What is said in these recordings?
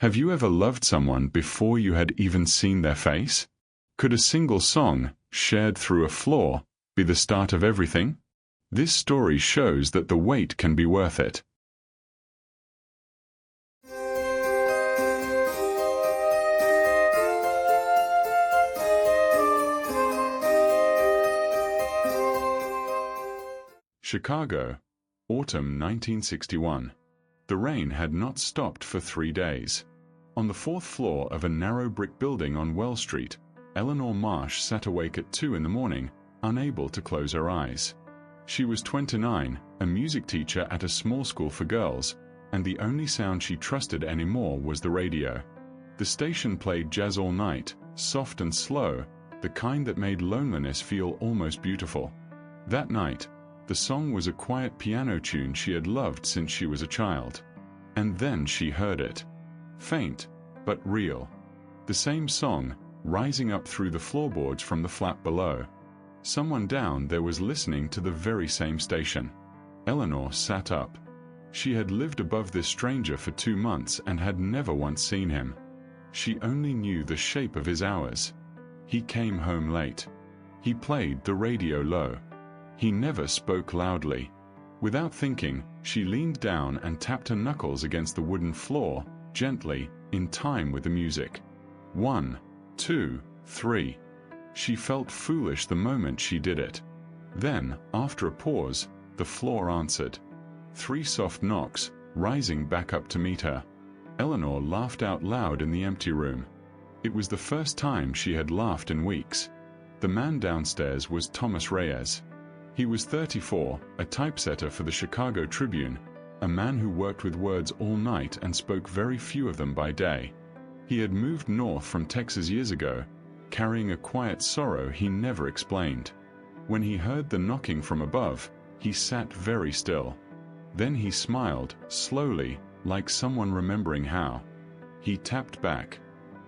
Have you ever loved someone before you had even seen their face? Could a single song, shared through a floor, be the start of everything? This story shows that the wait can be worth it. Chicago, autumn 1961. The rain had not stopped for 3 days. On the 4th floor of a narrow brick building on Well Street, Eleanor Marsh sat awake at 2 in the morning, unable to close her eyes. She was 29, a music teacher at a small school for girls, and the only sound she trusted anymore was the radio. The station played jazz all night, soft and slow, the kind that made loneliness feel almost beautiful. That night, the song was a quiet piano tune she had loved since she was a child. And then she heard it. Faint, but real. The same song, rising up through the floorboards from the flat below. Someone down there was listening to the very same station. Eleanor sat up. She had lived above this stranger for 2 months and had never once seen him. She only knew the shape of his hours. He came home late. He played the radio low. He never spoke loudly. Without thinking, she leaned down and tapped her knuckles against the wooden floor, gently, in time with the music. 1, 2, 3. She felt foolish the moment she did it. Then, after a pause, the floor answered. 3 soft knocks, rising back up to meet her. Eleanor laughed out loud in the empty room. It was the first time she had laughed in weeks. The man downstairs was Thomas Reyes. He was 34, a typesetter for the Chicago Tribune, a man who worked with words all night and spoke very few of them by day. He had moved north from Texas years ago, carrying a quiet sorrow he never explained. When he heard the knocking from above, he sat very still. Then he smiled, slowly, like someone remembering how. He tapped back.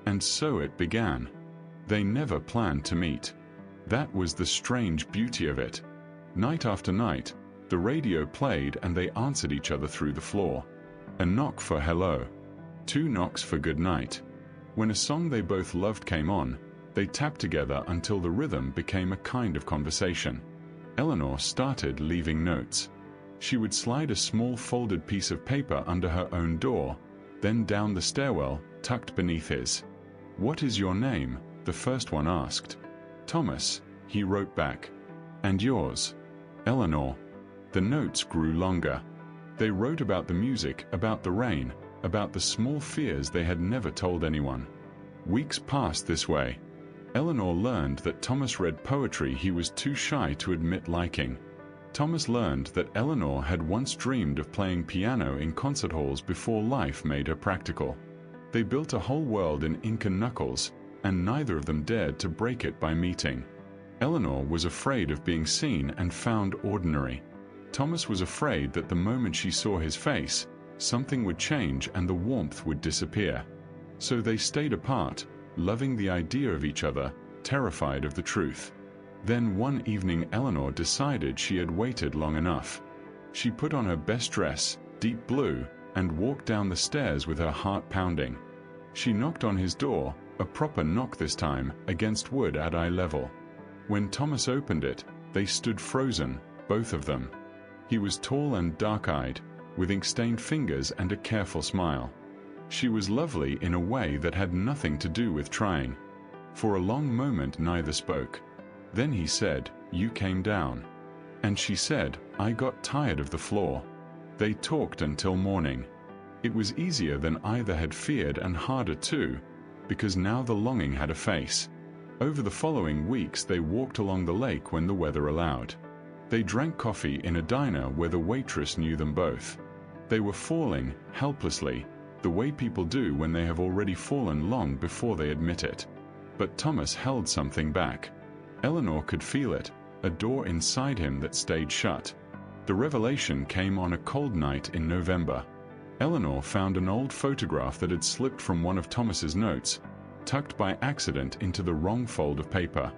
And so it began. They never planned to meet. That was the strange beauty of it. Night after night, the radio played and they answered each other through the floor. A knock for hello. 2 knocks for good night. When a song they both loved came on, they tapped together until the rhythm became a kind of conversation. Eleanor started leaving notes. She would slide a small folded piece of paper under her own door, then down the stairwell, tucked beneath his. "What is your name?" the first one asked. "Thomas," he wrote back. "And yours?" "Eleanor." The notes grew longer. They wrote about the music, about the rain, about the small fears they had never told anyone. Weeks passed this way. Eleanor learned that Thomas read poetry he was too shy to admit liking. Thomas learned that Eleanor had once dreamed of playing piano in concert halls before life made her practical. They built a whole world in ink and knuckles, and neither of them dared to break it by meeting. Eleanor was afraid of being seen and found ordinary. Thomas was afraid that the moment she saw his face, something would change and the warmth would disappear. So they stayed apart, loving the idea of each other, terrified of the truth. Then one evening Eleanor decided she had waited long enough. She put on her best dress, deep blue, and walked down the stairs with her heart pounding. She knocked on his door, a proper knock this time, against wood at eye level. When Thomas opened it, they stood frozen, both of them. He was tall and dark-eyed, with ink-stained fingers and a careful smile. She was lovely in a way that had nothing to do with trying. For a long moment neither spoke. Then he said, "You came down." And she said, "I got tired of the floor." They talked until morning. It was easier than either had feared and harder too, because now the longing had a face. Over the following weeks they walked along the lake when the weather allowed. They drank coffee in a diner where the waitress knew them both. They were falling, helplessly, the way people do when they have already fallen long before they admit it. But Thomas held something back. Eleanor could feel it, a door inside him that stayed shut. The revelation came on a cold night in November. Eleanor found an old photograph that had slipped from one of Thomas's notes, tucked by accident into the wrong fold of paper.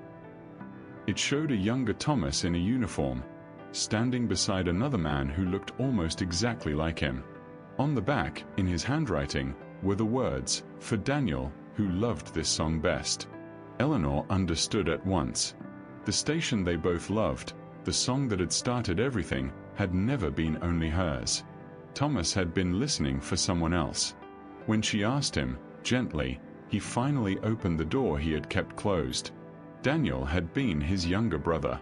It showed a younger Thomas in a uniform, standing beside another man who looked almost exactly like him. On the back, in his handwriting, were the words, for Daniel, who loved this song best. Eleanor understood at once. The station they both loved, the song that had started everything, had never been only hers. Thomas had been listening for someone else. When she asked him, gently, he finally opened the door he had kept closed. Daniel had been his younger brother.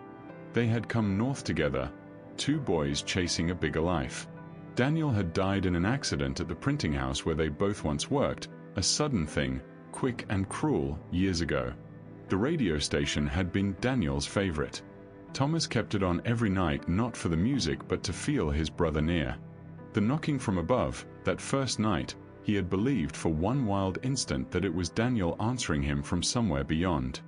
They had come north together, two boys chasing a bigger life. Daniel had died in an accident at the printing house where they both once worked, a sudden thing, quick and cruel, years ago. The radio station had been Daniel's favorite. Thomas kept it on every night, not for the music but to feel his brother near. The knocking from above, that first night, he had believed for one wild instant that it was Daniel answering him from somewhere beyond.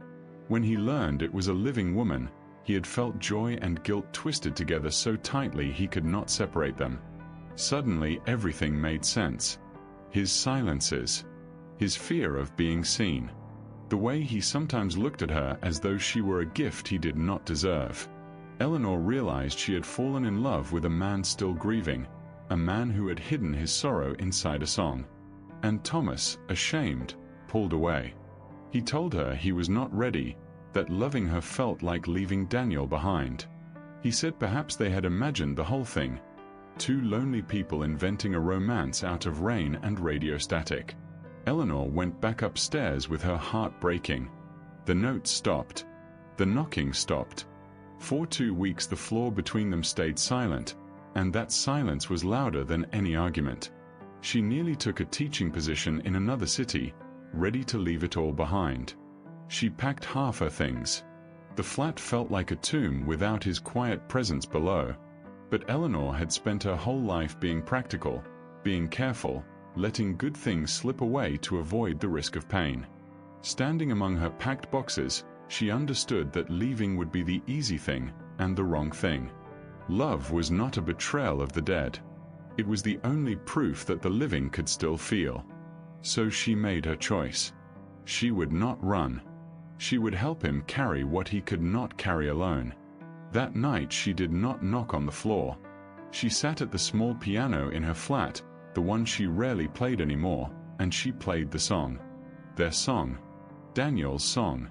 When he learned it was a living woman, he had felt joy and guilt twisted together so tightly he could not separate them. Suddenly everything made sense. His silences, his fear of being seen, the way he sometimes looked at her as though she were a gift he did not deserve. Eleanor realized she had fallen in love with a man still grieving, a man who had hidden his sorrow inside a song. And Thomas, ashamed, pulled away. He told her he was not ready, that loving her felt like leaving Daniel behind. He said perhaps they had imagined the whole thing. Two lonely people inventing a romance out of rain and radio static. Eleanor went back upstairs with her heart breaking. The notes stopped. The knocking stopped. For 2 weeks the floor between them stayed silent, and that silence was louder than any argument. She nearly took a teaching position in another city, ready to leave it all behind. She packed half her things. The flat felt like a tomb without his quiet presence below. But Eleanor had spent her whole life being practical, being careful, letting good things slip away to avoid the risk of pain. Standing among her packed boxes, she understood that leaving would be the easy thing and the wrong thing. Love was not a betrayal of the dead. It was the only proof that the living could still feel. So she made her choice. She would not run. She would help him carry what he could not carry alone. That night she did not knock on the floor. She sat at the small piano in her flat, the one she rarely played anymore, and she played the song. Their song. Daniel's song.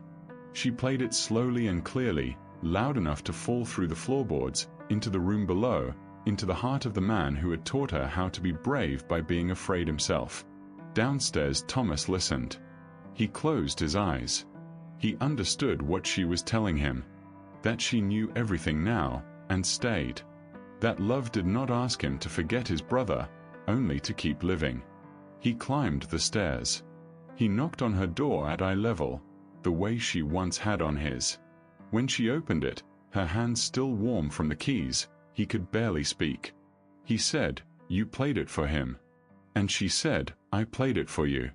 She played it slowly and clearly, loud enough to fall through the floorboards, into the room below, into the heart of the man who had taught her how to be brave by being afraid himself. Downstairs Thomas listened. He closed his eyes. He understood what she was telling him. That she knew everything now, and stayed. That love did not ask him to forget his brother, only to keep living. He climbed the stairs. He knocked on her door at eye level, the way she once had on his. When she opened it, her hands still warm from the keys, he could barely speak. He said, "You played it for him." And she said, "I played it for you."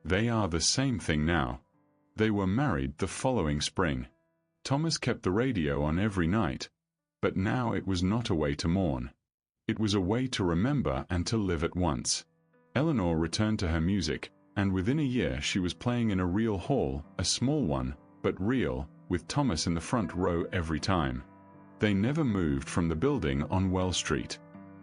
They are the same thing now. They were married the following spring. Thomas kept the radio on every night, but now it was not a way to mourn. It was a way to remember and to live at once. Eleanor returned to her music, and within a year she was playing in a real hall, a small one, but real, with Thomas in the front row every time. They never moved from the building on Well Street.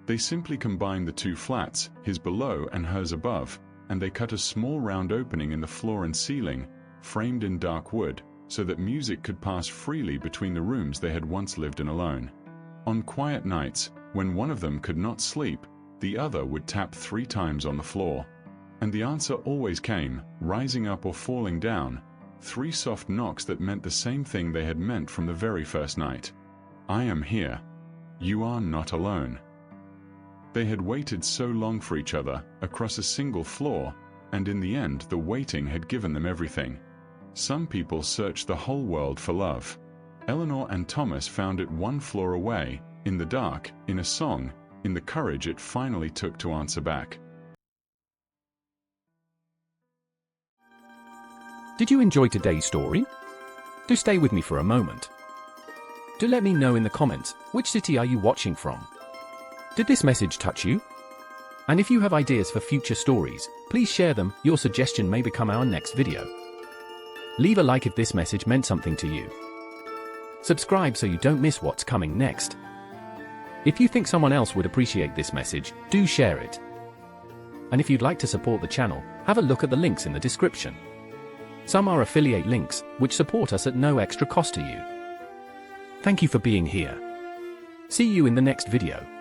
They simply combined the two flats, his below and hers above, and they cut a small round opening in the floor and ceiling, framed in dark wood, so that music could pass freely between the rooms they had once lived in alone. On quiet nights, when one of them could not sleep, the other would tap 3 times on the floor. And the answer always came, rising up or falling down, 3 soft knocks that meant the same thing they had meant from the very first night. "I am here. You are not alone." They had waited so long for each other, across a single floor, and in the end the waiting had given them everything. Some people search the whole world for love. Eleanor and Thomas found it 1 floor away, in the dark, in a song, in the courage it finally took to answer back. Did you enjoy today's story? Do stay with me for a moment. Do let me know in the comments, which city are you watching from? Did this message touch you? And if you have ideas for future stories, please share them. Your suggestion may become our next video. Leave a like if this message meant something to you. Subscribe so you don't miss what's coming next. If you think someone else would appreciate this message, do share it. And if you'd like to support the channel, have a look at the links in the description. Some are affiliate links, which support us at no extra cost to you. Thank you for being here. See you in the next video.